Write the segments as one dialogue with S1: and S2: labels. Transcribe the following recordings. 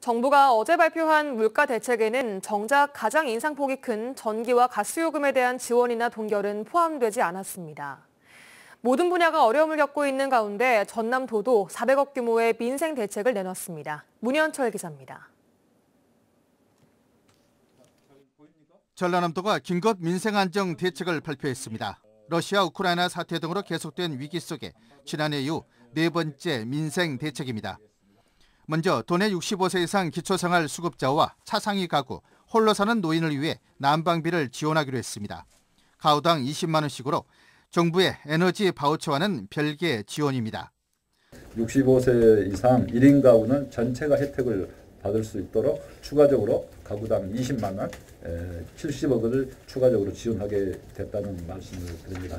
S1: 정부가 어제 발표한 물가 대책에는 정작 가장 인상폭이 큰 전기와 가스요금에 대한 지원이나 동결은 포함되지 않았습니다. 모든 분야가 어려움을 겪고 있는 가운데 전남도도 400억 규모의 민생 대책을 내놨습니다. 문현철 기자입니다.
S2: 전라남도가 긴급 민생 안정 대책을 발표했습니다. 러시아 우크라이나 사태 등으로 계속된 위기 속에 지난해 이후 네 번째 민생 대책입니다. 먼저 도내 65세 이상 기초생활 수급자와 차상위 가구, 홀로 사는 노인을 위해 난방비를 지원하기로 했습니다. 가구당 20만 원씩으로 정부의 에너지 바우처와는 별개 지원입니다.
S3: 65세 이상 1인 가구는 전체가 혜택을 받을 수 있도록 추가적으로 가구당 20만 원, 70억을 추가적으로 지원하게 됐다는 말씀을 드립니다.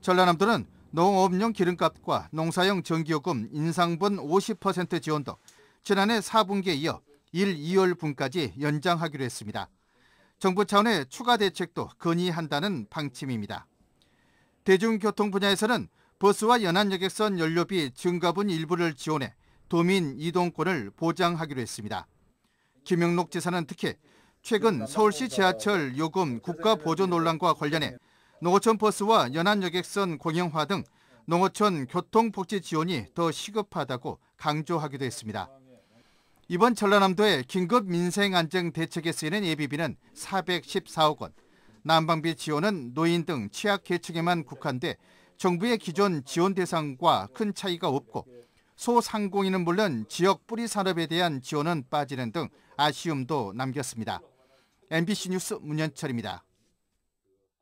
S2: 전라남도는 농업용 기름값과 농사용 전기요금 인상분 50% 지원도 지난해 4분기에 이어 1, 2월분까지 연장하기로 했습니다. 정부 차원의 추가 대책도 건의한다는 방침입니다. 대중교통 분야에서는 버스와 연안여객선 연료비 증가분 일부를 지원해 도민 이동권을 보장하기로 했습니다. 김영록 지사는 특히 최근 서울시 지하철 요금 국가 보조 논란과 관련해 농어촌 버스와 연안여객선 공영화 등 농어촌 교통복지 지원이 더 시급하다고 강조하기도 했습니다. 이번 전라남도의 긴급 민생 안정 대책에 쓰이는 예비비는 414억 원, 난방비 지원은 노인 등 취약계층에만 국한돼 정부의 기존 지원 대상과 큰 차이가 없고 소상공인은 물론 지역 뿌리 산업에 대한 지원은 빠지는 등 아쉬움도 남겼습니다. MBC 뉴스 문현철입니다.